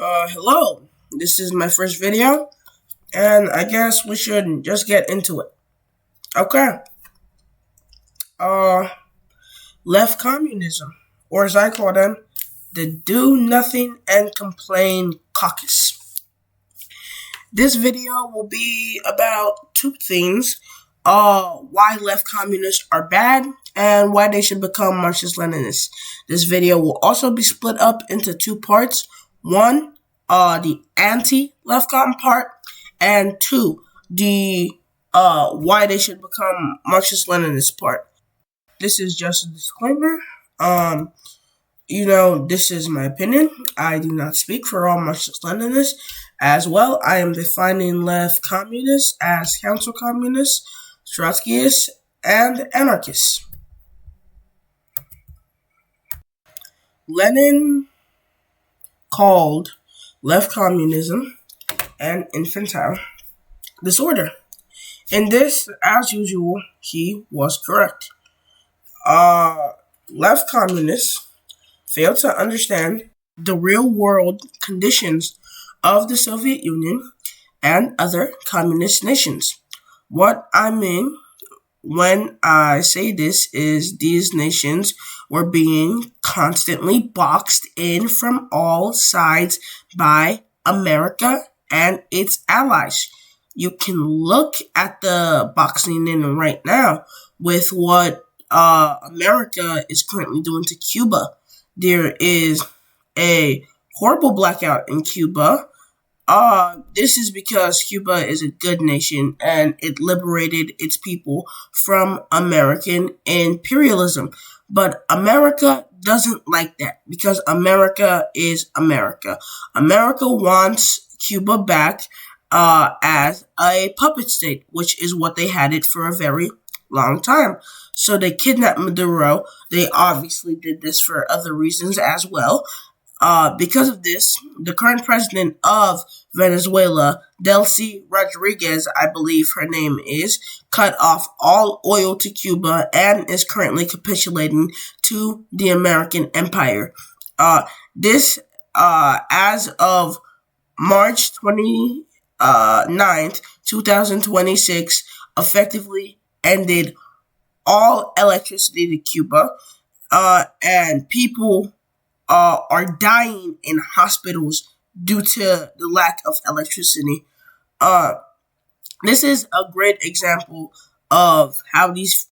Hello. This is my first video, and I guess we should just get into it. Okay. Uh, Left communism, or as I call them, the Do Nothing and Complain Caucus. This video will be about two things. Why left communists are bad, and why they should become Marxist Leninists. This video will also be split up into two parts. One, the anti-left com part, and two, the why they should become Marxist Leninist part. This is just a disclaimer. This is my opinion. I do not speak for all Marxist Leninists. As well, I am defining left communists as council communists, Trotskyists, and anarchists. Lenin called left communism an infantile disorder. In this, as usual, he was correct. Left communists failed to understand the real world conditions of the Soviet Union and other communist nations. What I mean when I say this is these nations were being constantly boxed in from all sides by America and its allies. You can look at the boxing in right now with what America is currently doing to Cuba. There is a horrible blackout in Cuba. This is because Cuba is a good nation and it liberated its people from American imperialism. But America doesn't like that because America is America. America wants Cuba back as a puppet state, which is what they had it for a very long time. So they kidnapped Maduro. They obviously did this for other reasons as well. Because of this, the current president of Venezuela, Delcy Rodriguez, I believe her name is, cut off all oil to Cuba and is currently capitulating to the American empire. This, as of March 29th, 2026, effectively ended all electricity to Cuba, and people are dying in hospitals due to the lack of electricity. This is a great example of how these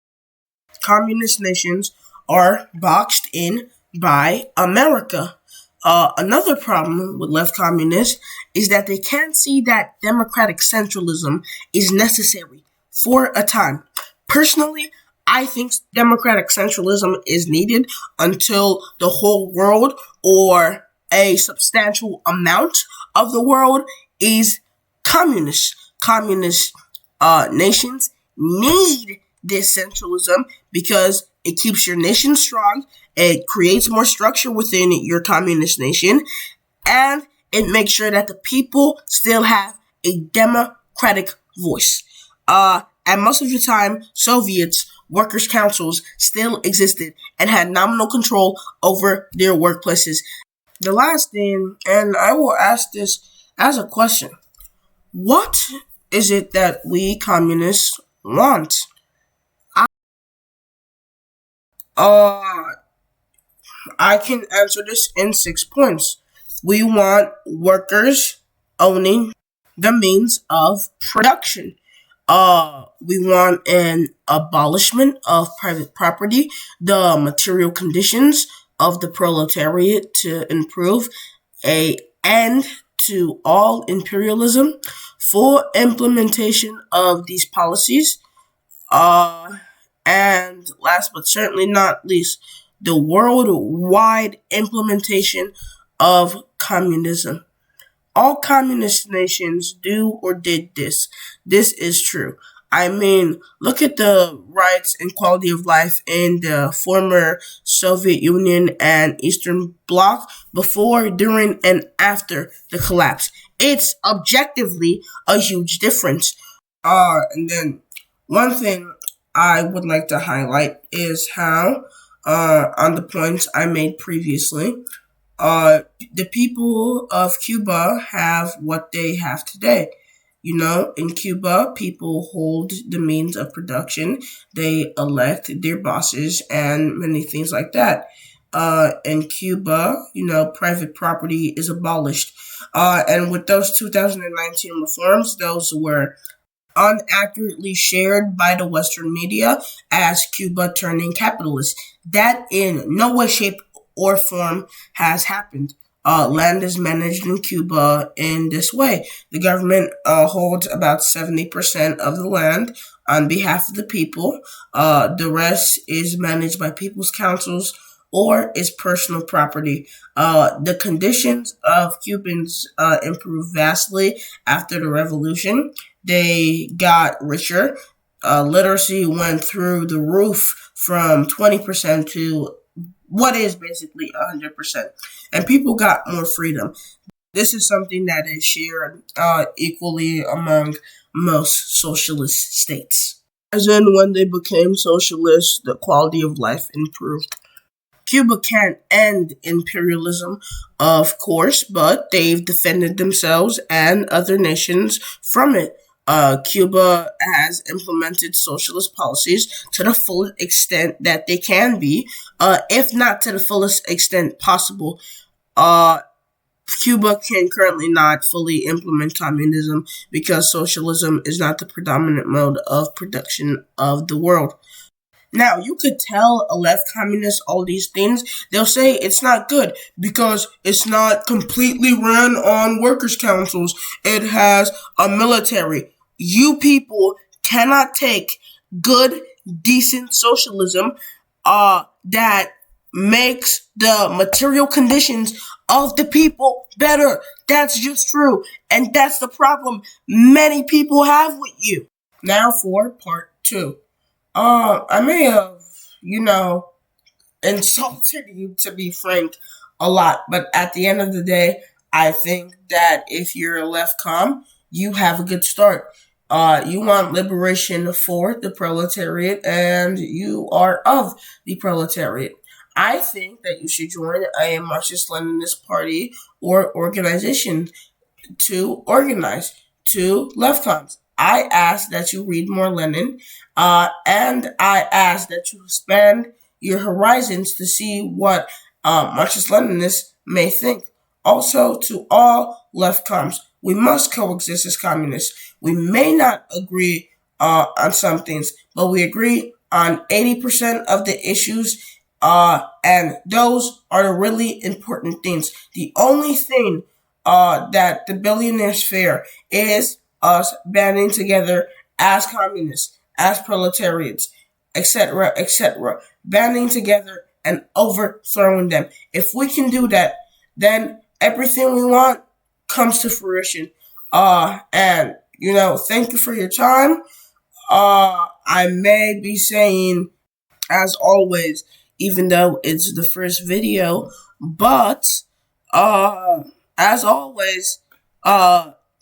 communist nations are boxed in by America. Another problem with left communists is that they can't see that democratic centralism is necessary for a time. Personally, I think democratic centralism is needed until the whole world or a substantial amount of the world is communist. Communist nations need this centralism because it keeps your nation strong, it creates more structure within your communist nation, and it makes sure that the people still have a democratic voice. And most of the time, Soviets, workers' councils still existed and had nominal control over their workplaces. The last thing, and I will ask this as a question, what is it that we communists want? I can answer this in 6 points. We want workers owning the means of production. We want an abolishment of private property, the material conditions of the proletariat to improve, a end to all imperialism, full implementation of these policies, and last but certainly not least, the worldwide implementation of communism. All communist nations do or did this. This is true. I mean, look at the rights and quality of life in the former Soviet Union and Eastern Bloc before, during, and after the collapse. It's objectively a huge difference. And then one thing I would like to highlight is how, on the points I made previously, the people of Cuba have what they have today. You know, in Cuba, people hold the means of production, they elect their bosses, and many things like that. In Cuba, private property is abolished. And with those 2019 reforms, those were unaccurately shared by the Western media as Cuba turning capitalist. That in no way, shape, or form has happened. Land is managed in Cuba in this way. The government holds about 70% of the land on behalf of the people. The rest is managed by people's councils or is personal property. The conditions of Cubans improved vastly after the revolution. They got richer. Literacy went through the roof from 20% to what is basically 100%. And people got more freedom. This is something that is shared equally among most socialist states. As in, when they became socialist, the quality of life improved. Cuba can't end imperialism, of course, but they've defended themselves and other nations from it. Cuba has implemented socialist policies to the full extent that they can be, if not to the fullest extent possible. Uh, Cuba can currently not fully implement communism because socialism is not the predominant mode of production of the world. Now, you could tell a left communist all these things. They'll say it's not good because it's not completely run on workers' councils. It has a military. You people cannot take good, decent socialism that makes the material conditions of the people better. That's just true. And that's the problem many people have with you. Now for part two. I may have, insulted you, to be frank, a lot, but at the end of the day, I think that if you're a left com, you have a good start. You want liberation for the proletariat, and you are of the proletariat. I think that you should join a Marxist Leninist party or organization to organize to left coms. I ask that you read more Lenin, and I ask that you expand your horizons to see what Marxist Leninists may think. Also, to all left coms, we must coexist as communists. We may not agree on some things, but we agree on 80% of the issues, and those are the really important things. The only thing that the billionaires fear is us banding together as communists, as proletariats, etc., etc., banding together and overthrowing them. If we can do that, then everything we want comes to fruition. And thank you for your time. I may be saying, as always, even though it's the first video, but as always,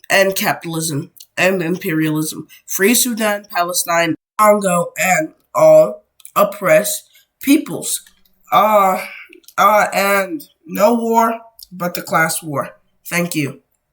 end capitalism, end imperialism, free Sudan, Palestine, Congo, and all oppressed peoples. And no war but the class war. Thank you.